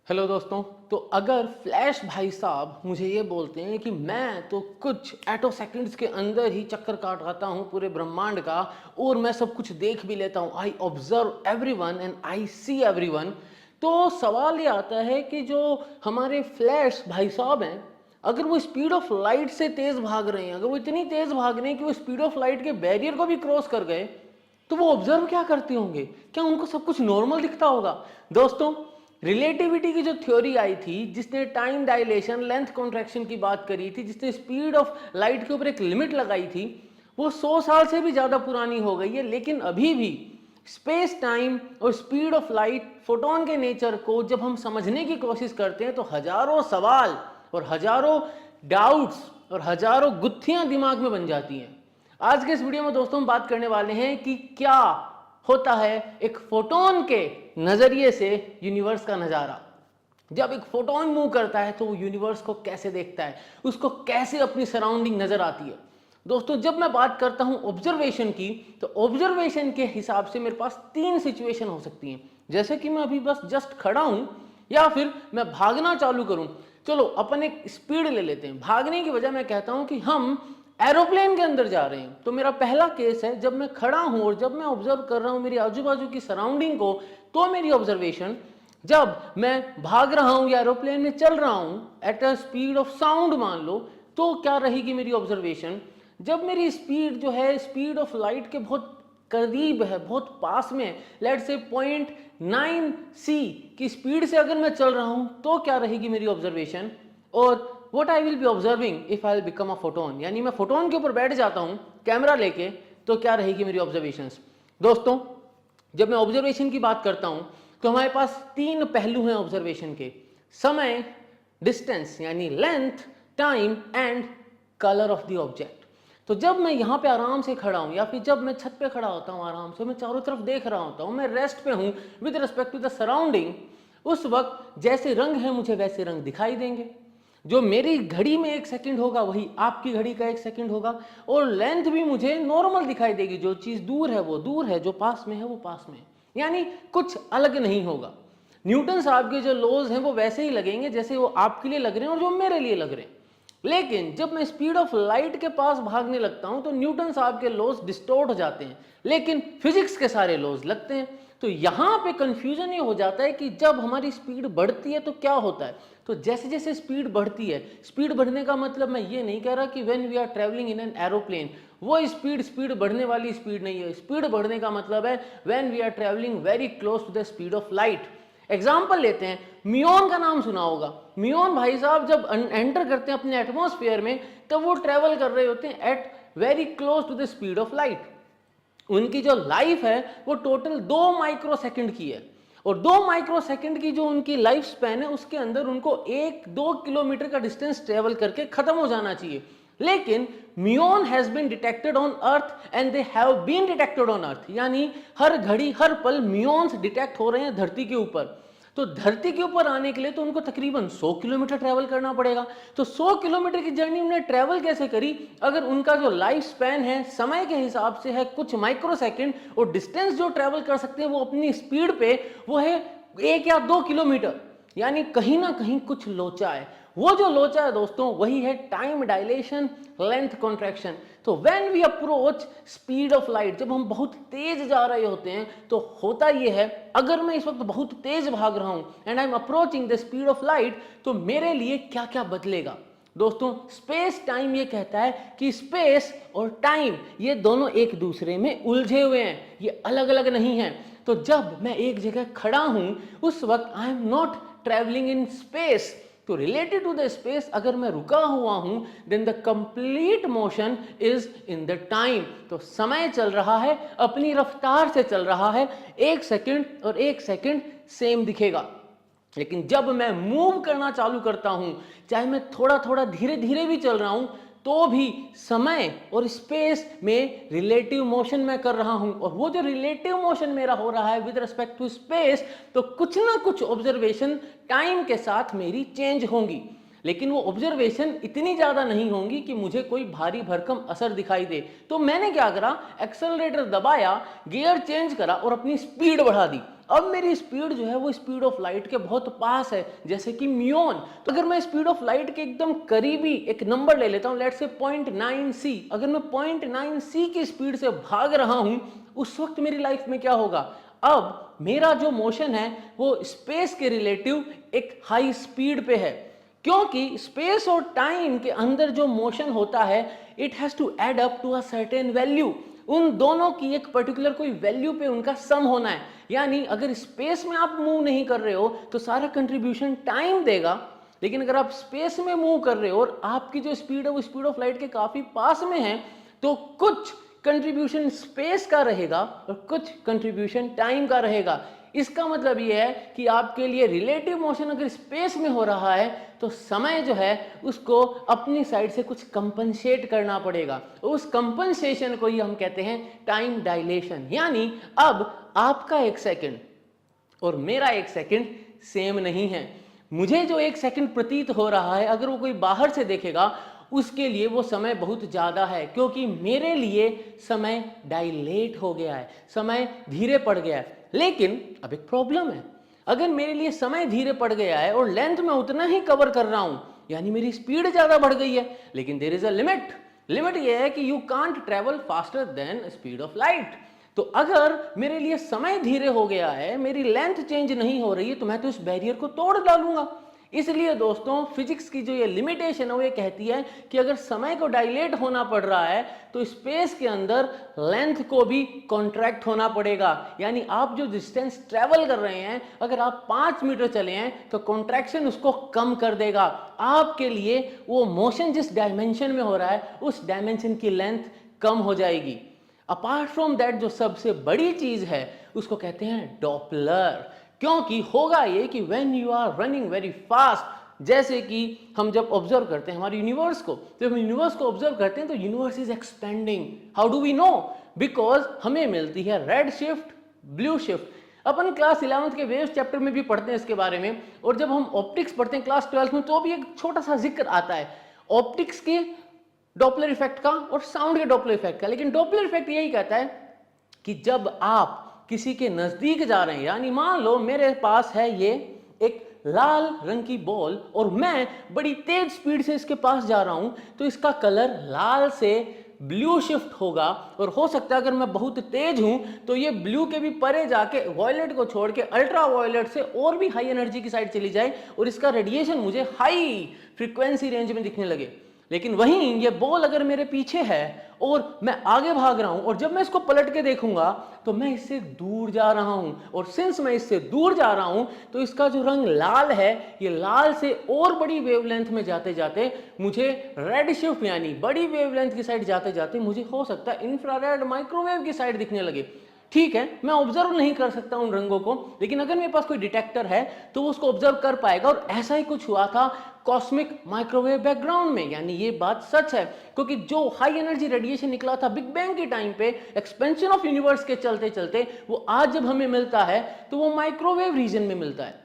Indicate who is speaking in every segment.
Speaker 1: Hello दोस्तों। तो अगर फ्लैश भाई साहब मुझे ये बोलते हैं कि मैं तो कुछ एटो सेकंड्स के अंदर ही चक्कर काट आता हूँ पूरे ब्रह्मांड का और मैं सब कुछ देख भी लेता हूँ, I observe everyone and I see everyone, तो सवाल ये आता है कि जो हमारे फ्लैश भाई साहब हैं, अगर वो स्पीड ऑफ लाइट से तेज भाग रहे हैं, अगर वो इतनी तेज भाग रहे हैं कि वो स्पीड ऑफ लाइट के बैरियर को भी क्रॉस कर गए, तो वो ऑब्जर्व क्या करते होंगे? क्या उनको सब कुछ नॉर्मल दिखता होगा? दोस्तों, रिलेटिविटी की जो थ्योरी आई थी, जिसने टाइम डायलेशन, लेंथ कॉन्ट्रैक्शन की बात करी थी, जिसने स्पीड ऑफ लाइट के ऊपर एक लिमिट लगाई थी, वो 100 साल से भी ज्यादा पुरानी हो गई है, लेकिन अभी भी स्पेस टाइम और स्पीड ऑफ लाइट, फोटोन के नेचर को जब हम समझने की कोशिश करते हैं तो हजारों सवाल और हजारों डाउट्स और हजारों गुत्थियां दिमाग में बन जाती हैं। आज के इस वीडियो में दोस्तों हम बात करने वाले हैं कि क्या होता है एक फोटोन के नजरिए से यूनिवर्स का नजारा। जब एक फोटोन मूव करता है तो वो यूनिवर्स को कैसे देखता है, उसको कैसे अपनी सराउंडिंग नजर आती है। दोस्तों, जब मैं बात करता हूं ऑब्जर्वेशन की, तो ऑब्जर्वेशन के हिसाब से मेरे पास तीन सिचुएशन हो सकती हैं। जैसे कि मैं अभी बस जस्ट खड़ा हूं, या फिर मैं भागना चालू करूं। चलो अपन एक स्पीड ले लेते हैं। भागने की वजह मैं कहता हूं कि हम एरोप्लेन के अंदर जा रहे हैं। तो मेरा पहला केस है, जब मैं खड़ा हूं और जब मैं ऑब्जर्व कर रहा हूं मेरी आजू बाजू की सराउंडिंग को, तो मेरी ऑब्जर्वेशन। जब मैं भाग रहा हूं या एरोप्लेन में चल रहा हूं at a speed of sound मान लो, तो क्या रहेगी मेरी ऑब्जर्वेशन? जब मेरी स्पीड जो है स्पीड ऑफ लाइट के बहुत करीब है, बहुत पास में, लेट से 0.9c की स्पीड से अगर मैं चल रहा हूं, तो क्या रहेगी मेरी ऑब्जर्वेशन? और what I will be observing if I will become a photon, यानी मैं फोटोन के ऊपर बैठ जाता हूं कैमरा लेके, तो क्या रहेगी मेरी ऑब्जर्वेशंस? दोस्तों, जब मैं ऑब्जर्वेशन की बात करता हूं तो हमारे पास तीन पहलू हैं ऑब्जर्वेशन के: समय, डिस्टेंस यानी length, time and colour of the object. तो जब मैं यहाँ पे आराम से खड़ा हूँ या फिर जब मैं छत पे खड़ा होता हूँ आराम से, मैं चारों तरफ देख रहा होता हूँ, मैं रेस्ट पे हूँ with respect to the surrounding, उस वक्त जैसे रंग है मुझे वैसे रंग दिखाई देंगे। जो मेरी घड़ी में 1 सेकंड होगा वही आपकी घड़ी का 1 सेकंड होगा, और लेंथ भी मुझे नॉर्मल दिखाई देगी। जो चीज दूर है वो दूर है, जो पास में है वो पास में है, यानी कुछ अलग नहीं होगा। न्यूटन साहब के जो लॉज हैं वो वैसे ही लगेंगे जैसे वो आपके लिए लग रहे हैं और जो मेरे लिए लग रहे हैं। लेकिन जब मैं स्पीड ऑफ लाइट के पास भागने लगता हूं तो न्यूटन साहब के लॉज डिस्टोर्ट हो जाते हैं, लेकिन फिजिक्स के सारे लॉज लगते हैं। तो यहां पे कंफ्यूजन ये हो जाता है कि जब हमारी स्पीड बढ़ती है तो क्या होता है। तो जैसे जैसे स्पीड बढ़ती है, स्पीड बढ़ने का मतलब मैं ये नहीं कह रहा कि when we are travelling in an aeroplane वो स्पीड बढ़ने वाली स्पीड नहीं है। स्पीड बढ़ने का मतलब है when we are travelling very close to the speed of light. Example लेते हैं, मियोन का नाम सुना होगा। मियोन भाई साहब जब एंटर करते हैं अपने एटमॉस्फेयर में, तब वो ट्रेवल कर रहे होते हैं at very close to the speed of light. उनकी जो लाइफ है वो टोटल 2 माइक्रो सेकंड की है, और 2 माइक्रो सेकंड की जो उनकी लाइफ स्पैन है उसके अंदर उनको 1-2 किलोमीटर का डिस्टेंस ट्रेवल करके खत्म हो जाना चाहिए। लेकिन muon has been detected on earth and they have been detected on earth, यानी हर घड़ी हर पल म्यून्स डिटेक्ट हो रहे हैं धरती के ऊपर। तो धरती के ऊपर आने के लिए तो उनको तकरीबन 100 किलोमीटर ट्रैवल करना पड़ेगा। तो 100 किलोमीटर की जर्नी उन्हें ट्रैवल कैसे करी, अगर उनका जो लाइफ स्पैन है समय के हिसाब से है कुछ माइक्रो सेकंड, और डिस्टेंस जो ट्रैवल कर सकते हैं वो अपनी स्पीड पे वो है 1 या 2 किलोमीटर, यानी कहीं ना कहीं कुछ लोचा है। वो जो लोचा है दोस्तों वही है टाइम डायलेशन, लेंथ कॉन्ट्रैक्शन। तो when we approach speed of light, जब हम बहुत तेज जा रहे होते हैं तो होता ये है, अगर मैं इस वक्त बहुत तेज भाग रहा हूं and I am approaching the speed of light, तो मेरे लिए क्या क्या बदलेगा। दोस्तों, स्पेस टाइम ये कहता है कि स्पेस और टाइम ये दोनों एक दूसरे में उलझे हुए हैं, ये अलग अलग नहीं है। तो जब मैं एक जगह खड़ा हूं उस वक्त I am not travelling in space. तो रिलेटेड टू द स्पेस अगर मैं रुका हुआ हूं then the complete motion is in the time. तो समय चल रहा है, अपनी रफ्तार से चल रहा है, 1 सेकंड और 1 सेकंड सेम दिखेगा। लेकिन जब मैं मूव करना चालू करता हूं, चाहे मैं थोड़ा थोड़ा धीरे धीरे भी चल रहा हूं, तो भी समय और स्पेस में रिलेटिव मोशन मैं कर रहा हूं, और वो जो रिलेटिव मोशन मेरा हो रहा है विद रिस्पेक्ट टू स्पेस, तो कुछ ना कुछ ऑब्जर्वेशन टाइम के साथ मेरी चेंज होंगी। लेकिन वो ऑब्जर्वेशन इतनी ज्यादा नहीं होंगी कि मुझे कोई भारी भरकम असर दिखाई दे। तो मैंने क्या करा, एक्सेलरेटर दबाया, गियर चेंज करा और अपनी स्पीड बढ़ा दी। अब मेरी स्पीड जो है वो स्पीड ऑफ लाइट के बहुत पास है, जैसे कि म्यून। तो अगर मैं स्पीड ऑफ लाइट के एकदम करीबी एक नंबर ले लेता हूं, लेट्स से 0.9 c, अगर मैं 0.9 c की स्पीड से भाग रहा हूं, उस वक्त मेरी लाइफ में क्या होगा? अब मेरा जो मोशन है वो स्पेस के रिलेटिव एक हाई स्पीड पे है, क्योंकि स्पेस और टाइम के अंदर जो मोशन होता है it has to add up to a certain value. उन दोनों की एक पर्टिकुलर कोई वैल्यू पे उनका सम होना है। यानी अगर स्पेस में आप मूव नहीं कर रहे हो तो सारा कंट्रीब्यूशन टाइम देगा, लेकिन अगर आप स्पेस में मूव कर रहे हो और आपकी जो स्पीड है वो स्पीड ऑफ लाइट के काफी पास में है, तो कुछ कंट्रीब्यूशन स्पेस का रहेगा और कुछ कंट्रीब्यूशन टाइम का रहेगा। इसका मतलब यह है कि आपके लिए रिलेटिव मोशन अगर स्पेस में हो रहा है तो समय जो है उसको अपनी साइड से कुछ कंपनसेट करना पड़ेगा। उस कंपनसेशन को ही हम कहते हैं टाइम डायलेशन। यानी अब आपका 1 सेकंड और मेरा 1 सेकंड सेम नहीं है। मुझे जो 1 सेकंड प्रतीत हो रहा है, अगर वो कोई बाहर से देखेगा उसके लिए वो समय बहुत ज़्यादा है, क्योंकि मेरे लिए समय डायलेट हो गया है, समय धीरे पड़ गया है। लेकिन अब एक प्रॉब्लम है, अगर मेरे लिए समय धीरे पड़ गया है और लेंथ में उतना ही कवर कर रहा हूं, यानी मेरी स्पीड ज़्यादा बढ़ गई है, लेकिन there is a limit. Limit ये है कि you can't travel faster than speed of light. तो अगर मेरे लिए समय धीरे हो गया है, मेरी लेंथ चेंज नहीं हो रही है, तो मैं तो इस बैरियर को तोड़ डालूंगा। इसलिए दोस्तों फिजिक्स की जो ये लिमिटेशन है वो ये कहती है कि अगर समय को डायलेट होना पड़ रहा है तो स्पेस के अंदर लेंथ को भी कॉन्ट्रैक्ट होना पड़ेगा। यानी आप जो डिस्टेंस ट्रेवल कर रहे हैं, अगर आप 5 मीटर चले हैं तो कॉन्ट्रैक्शन उसको कम कर देगा। आपके लिए वो मोशन जिस डायमेंशन में हो रहा है उस डायमेंशन की लेंथ कम हो जाएगी। अपार्ट फ्रॉम दैट जो सबसे बड़ी चीज है उसको कहते हैं डॉपलर। क्योंकि होगा ये कि when you are running very fast, जैसे कि हम जब ऑब्जर्व करते हैं हमारे यूनिवर्स को, जब हम यूनिवर्स को ऑब्जर्व करते हैं तो universe is expanding. How do we know? Because हमें मिलती है रेड शिफ्ट, ब्लू शिफ्ट। अपन क्लास 11th के वेव्स चैप्टर में भी पढ़ते हैं इसके बारे में, और जब हम ऑप्टिक्स पढ़ते हैं क्लास 12th में तो भी एक छोटा सा जिक्र आता है ऑप्टिक्स के डॉपलर इफेक्ट का और साउंड के डॉपलर इफेक्ट का। लेकिन डॉपलर इफेक्ट यही कहता है कि जब आप किसी के नजदीक जा रहे हैं, यानी मान लो मेरे पास है ये एक लाल रंग की बॉल और मैं बड़ी तेज स्पीड से इसके पास जा रहा हूं, तो इसका कलर लाल से ब्लू शिफ्ट होगा। और हो सकता है अगर मैं बहुत तेज हूं तो ये ब्लू के भी परे जाके वॉयलेट को छोड़ के अल्ट्रा वॉयलेट से और भी हाई एनर्जी की साइड चली जाए और इसका रेडिएशन मुझे हाई फ्रीक्वेंसी रेंज में दिखने लगे। लेकिन वहीं ये बॉल अगर मेरे पीछे है और मैं आगे भाग रहा हूं और जब मैं इसको पलट के देखूंगा तो मैं इससे दूर जा रहा हूं, और सिंस मैं इससे दूर जा रहा हूं तो इसका जो रंग लाल है ये लाल से और बड़ी वेवलेंथ में जाते जाते मुझे रेड शिफ्ट यानी बड़ी वेवलेंथ की साइड जाते जाते मुझे हो सकता है इंफ्रारेड माइक्रोवेव की साइड दिखने लगे। ठीक है, मैं ऑब्जर्व नहीं कर सकता उन रंगों को, लेकिन अगर मेरे पास कोई डिटेक्टर है तो वो उसको ऑब्जर्व कर पाएगा। और ऐसा ही कुछ हुआ था कॉस्मिक माइक्रोवेव बैकग्राउंड में, यानी ये बात सच है, क्योंकि जो हाई एनर्जी रेडिएशन निकला था बिग बैंग के टाइम पे एक्सपेंशन ऑफ यूनिवर्स के चलते चलते, वो आज जब हमें मिलता है तो वो माइक्रोवेव रीजन में मिलता है।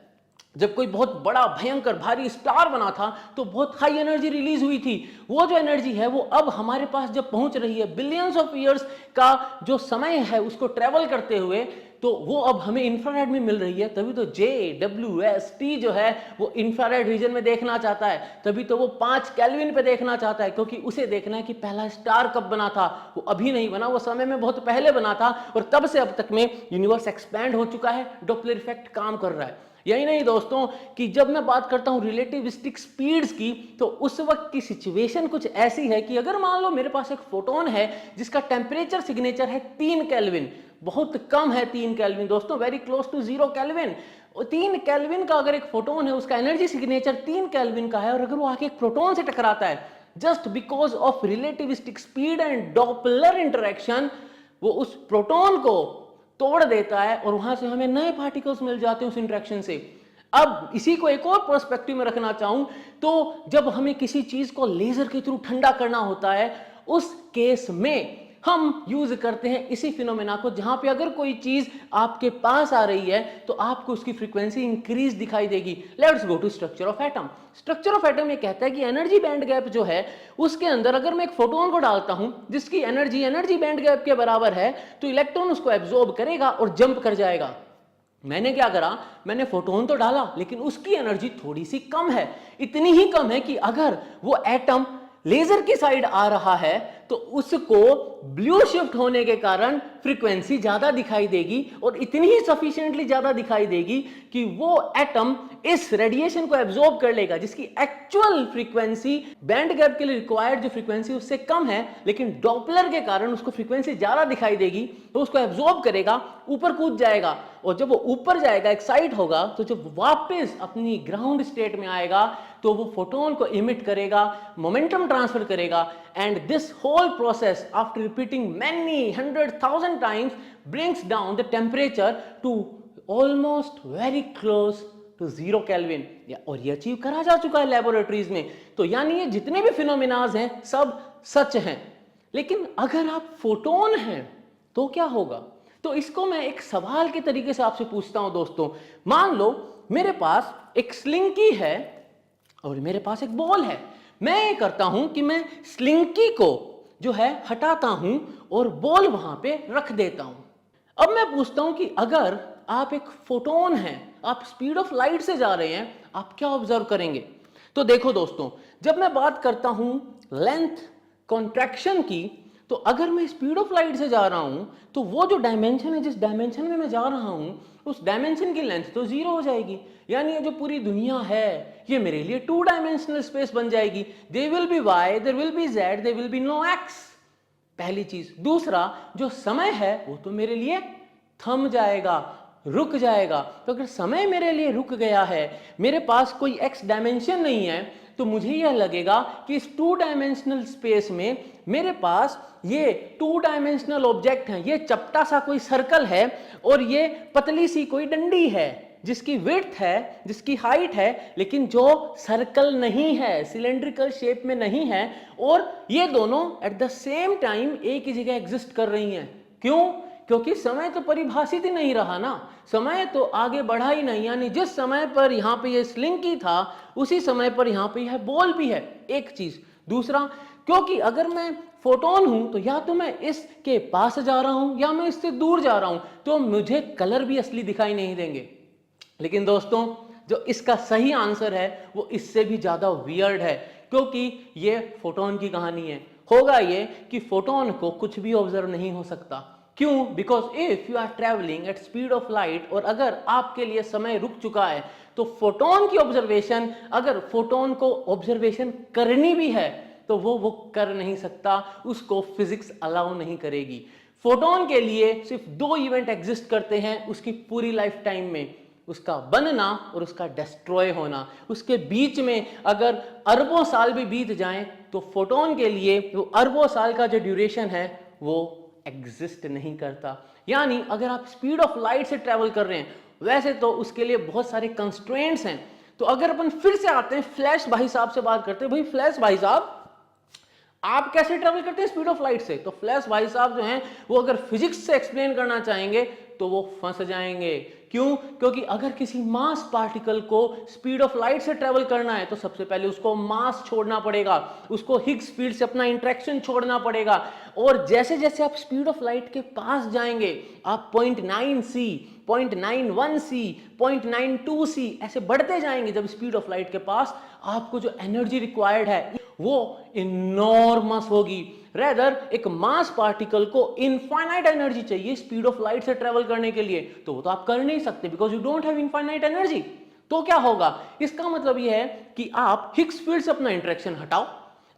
Speaker 1: जब कोई बहुत बड़ा भयंकर भारी स्टार बना था तो बहुत हाई एनर्जी रिलीज हुई थी। वो जो एनर्जी है वो अब हमारे पास जब पहुंच रही है बिलियंस ऑफ ईयर्स का जो समय है उसको ट्रेवल करते हुए, तो वो अब हमें इंफ्रारेड में मिल रही है। तभी तो JWST जो है वो इंफ्रारेड रीजन में देखना चाहता है, तभी तो वो 5 केल्विन पे देखना चाहता है, क्योंकि उसे देखना है कि पहला स्टार कब बना था। वो अभी नहीं बना, वो समय में बहुत पहले बना था, और तब से अब तक में यूनिवर्स एक्सपैंड हो चुका है, डॉपलर इफेक्ट काम कर रहा है। यही नहीं दोस्तों कि जब मैं बात करता हूं रिलेटिविस्टिक स्पीड्स की, तो उस वक्त की सिचुएशन कुछ ऐसी है कि अगर मान लो मेरे पास एक फोटोन है जिसका टेम्परेचर सिग्नेचर है 3 केल्विन, बहुत कम है 3 केल्विन दोस्तों, very close to 0 kelvin. 3 kelvin का अगर एक फोटोन है उसका एनर्जी सिग्नेचर 3 केल्विन का है, और अगर वो आके एक प्रोटॉन से टकराता है just because of relativistic speed and Doppler interaction, वो उस प्रोटॉन को तोड़ देता है और वहां से हमें नए पार्टिकल्स मिल जाते हैं उस इंटरेक्शन से। अब इसी को एक और पर्सपेक्टिव में रखना चाहूं तो जब हमें किसी चीज को लेजर के थ्रू ठंडा करना होता है, उस केस में हम यूज करते हैं इसी फिनोमेना को, जहां पे अगर कोई चीज आपके पास आ रही है तो आपको उसकी फ्रीक्वेंसी इंक्रीज दिखाई देगी। Let's go to structure of atom. Structure of atom ये कहता है कि एनर्जी बैंड गैप जो है उसके अंदर अगर मैं एक फोटोन को डालता हूं जिसकी एनर्जी बैंड गैप के बराबर है, तो इलेक्ट्रॉन उसको एब्जॉर्ब करेगा और जंप कर जाएगा। मैंने क्या करा, मैंने फोटोन तो डाला लेकिन उसकी एनर्जी थोड़ी सी कम है, इतनी ही कम है कि अगर वो एटम लेजर की साइड आ रहा है तो उसको ब्लू शिफ्ट होने के कारण फ्रीक्वेंसी ज्यादा दिखाई देगी, और इतनी ही सफिशिएंटली ज्यादा दिखाई देगी कि वो एटम इस रेडिएशन को एब्जॉर्ब कर लेगा, जिसकी एक्चुअल फ्रीक्वेंसी बैंड गैप के लिए रिक्वायर्ड जो फ्रीक्वेंसी उससे कम है, लेकिन डॉपलर के कारण उसको फ्रीक्वेंसी ज्यादा दिखाई देगी, तो उसको एब्जॉर्ब करेगा, ऊपर कूद जाएगा, और जब वो ऊपर जाएगा, एक्साइट होगा, तो जब वापस अपनी ग्राउंड स्टेट में आएगा तो वो फोटोन को इमिट करेगा, मोमेंटम ट्रांसफर करेगा, and this whole process after repeating many 100,000 times brings down the temperature to almost very close to 0 kelvin, और ये अचीव करा जा चुका है लेबोरेटरीज में। तो यानी ये जितने भी फिनोमिनाज हैं सब सच हैं। लेकिन अगर आप फोटोन हैं तो क्या होगा? तो इसको मैं एक सवाल के तरीके से आपसे पूछता हूं दोस्तों। मान लो मेरे पास एक स्लिंकी है और मेरे पास एक बॉल है। मैं ये करता हूं कि मैं स्लिंकी को जो है हटाता हूं और बॉल वहां पे रख देता हूं। अब मैं पूछता हूं कि अगर आप एक फोटोन हैं, आप स्पीड ऑफ लाइट से जा रहे हैं, आप क्या ऑब्जर्व करेंगे? तो देखो दोस्तों, जब मैं बात करता हूं लेंथ कॉन्ट्रैक्शन की, तो अगर मैं स्पीड ऑफ लाइट से जा रहा हूं तो वो जो डायमेंशन है, जिस डायमेंशन में मैं जा रहा हूं, उस डायमेंशन की लेंथ तो जीरो हो जाएगी। यानी ये जो पूरी दुनिया है ये मेरे लिए 2 डायमेंशनल स्पेस बन जाएगी। They will be Y, there will be Z, there will be no X, पहली चीज। दूसरा, जो समय है वो तो मेरे लिए थम जाएगा, रुक जाएगा। तो अगर समय मेरे लिए रुक गया है, मेरे पास कोई एक्स डायमेंशन नहीं है, तो मुझे यह लगेगा कि इस 2 डायमेंशनल स्पेस में मेरे पास ये 2 डायमेंशनल ऑब्जेक्ट है, ये चपटा सा कोई सर्कल है और ये पतली सी कोई डंडी है जिसकी विड्थ है, जिसकी हाइट है, लेकिन जो सर्कल नहीं है, सिलेंड्रिकल शेप में नहीं है, और ये दोनों एट द सेम टाइम एक ही जगह एग्जिस्ट कर रही हैं। क्यों? क्योंकि समय तो परिभाषित ही नहीं रहा ना, समय तो आगे बढ़ा ही नहीं। यानी जिस समय पर यहाँ पे ये स्लिंकी था, उसी समय पर यहाँ पे यह बॉल भी है, एक चीज। दूसरा, क्योंकि अगर मैं फोटोन हूं तो या तो मैं इसके पास जा रहा हूं या मैं इससे दूर जा रहा हूं, तो मुझे कलर भी असली दिखाई नहीं देंगे। लेकिन दोस्तों, जो इसका सही आंसर है वो इससे भी ज्यादा वियर्ड है, क्योंकि ये फोटोन की कहानी है। होगा ये कि फोटोन को कुछ भी ऑब्जर्व नहीं हो सकता। क्यों? Because if you are travelling at speed of light, और अगर आपके लिए समय रुक चुका है, तो फोटोन की ऑब्जर्वेशन, अगर फोटोन को ऑब्जर्वेशन करनी भी है तो वो कर नहीं सकता, उसको फिजिक्स अलाउ नहीं करेगी। फोटोन के लिए सिर्फ 2 इवेंट एग्जिस्ट करते हैं उसकी पूरी लाइफ टाइम में, उसका बनना और उसका डिस्ट्रॉय होना। उसके बीच में अगर अरबों साल भी बीत जाएं तो फोटोन के लिए वो अरबों साल का जो ड्यूरेशन है वो एग्जिस्ट नहीं करता। यानी अगर आप स्पीड ऑफ लाइट से ट्रेवल कर रहे हैं, वैसे तो उसके लिए बहुत सारे कंस्ट्रेंट्स हैं। तो अगर अपन फिर से आते हैं फ्लैश भाई साहब से बात करते हैं, भाई फ्लैश भाई साहब आप कैसे ट्रेवल करते हैं स्पीड ऑफ लाइट से? तो फ्लैश भाई साहब जो हैं वो अगर फिजिक्स से एक्सप्लेन करना चाहेंगे तो वो फंस जाएंगे। क्यों? क्योंकि अगर किसी मास पार्टिकल को स्पीड ऑफ लाइट से ट्रेवल करना है तो सबसे पहले उसको मास छोड़ना पड़ेगा, उसको हिग्स फील्ड से अपना इंटरेक्शन छोड़ना पड़ेगा, और जैसे जैसे आप स्पीड ऑफ लाइट के पास जाएंगे, आप 0.9c, 0.91c, 0.92c ऐसे बढ़ते जाएंगे। जब स्पीड ऑफ लाइट के पास, आपको जो एनर्जी रिक्वायर्ड है वो इनॉर्मस होगी। रेदर एक मास पार्टिकल को इनफाइनाइट एनर्जी चाहिए स्पीड ऑफ लाइट से ट्रेवल करने के लिए, तो वो तो आप कर नहीं सकते, because you don't have infinite energy. तो क्या होगा? इसका मतलब ये है कि आप हिग्स फील्ड से अपना इंटरेक्शन हटाओ,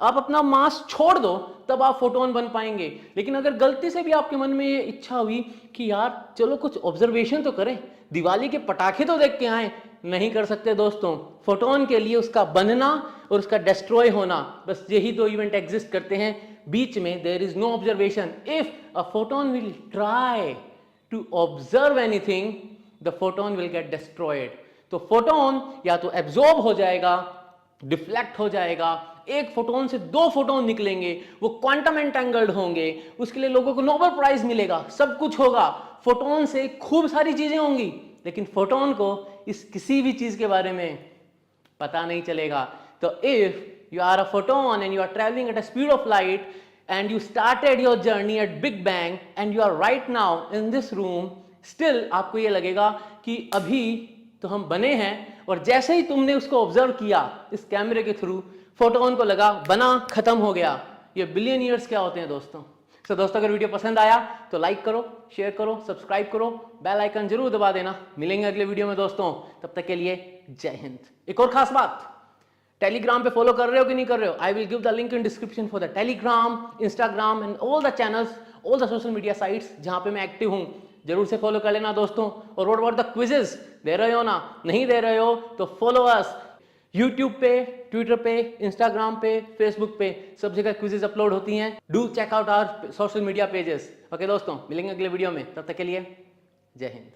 Speaker 1: आप अपना मास छोड़ दो, तब आप फोटोन बन पाएंगे। लेकिन अगर गलती से भी आपके मन में ये इच्छा हुई कि यार चलो कुछ ऑब्जर्वेशन तो करें, दिवाली के पटाखे तो देख के आए, नहीं कर सकते दोस्तों। फोटोन के लिए उसका बनना और उसका डिस्ट्रॉय होना, बस यही 2 इवेंट एग्जिस्ट करते हैं। बीच में there is no observation. If a photon will try to observe anything, the photon will get destroyed. तो फोटोन या तो एब्जॉर्ब हो जाएगा, डिफ्लेक्ट हो जाएगा, एक फोटोन से 2 फोटोन निकलेंगे, वो क्वांटम एंटेंगल्ड होंगे, उसके लिए लोगों को नोबेल प्राइज मिलेगा, सब कुछ होगा। फोटोन से खूब सारी चीजें होंगी, लेकिन फोटोन को इस किसी भी चीज के बारे में पता नहीं चलेगा। तो if you are a photon and you are traveling at a speed of light and you started your journey at Big Bang and you are right now in this room, still आपको ये लगेगा कि अभी तो हम बने हैं और जैसे ही तुमने उसको ऑब्जर्व किया इस कैमरे के थ्रू, फोटोन को लगा, बना, खत्म हो गया। ये बिलियन ईयर्स क्या होते हैं दोस्तों। तो दोस्तों अगर वीडियो पसंद आया तो लाइक करो, शेयर करो, सब्सक्राइब करो, बेल आइकन जरूर दबा देना। मिलेंगे अगले वीडियो में दोस्तों, तब तक के लिए जय हिंद। एक और खास बात, टेलीग्राम पे फॉलो कर रहे हो कि नहीं कर रहे हो? I will give the link in description for the Telegram, Instagram and all the channels, all the social media sites जहां पे मैं एक्टिव हूं। जरूर से फॉलो कर लेना दोस्तों। और व्हाट अबाउट द क्विजेस, दे रहे हो ना? नहीं दे रहे हो तो फॉलो अस यूट्यूब पे, ट्विटर पे, इंस्टाग्राम पे, फेसबुक पे, सब जगह क्विजेस अपलोड होती हैं। Do check out our social media pages. Okay दोस्तों, मिलेंगे अगले वीडियो में, तब तक के लिए जय हिंद।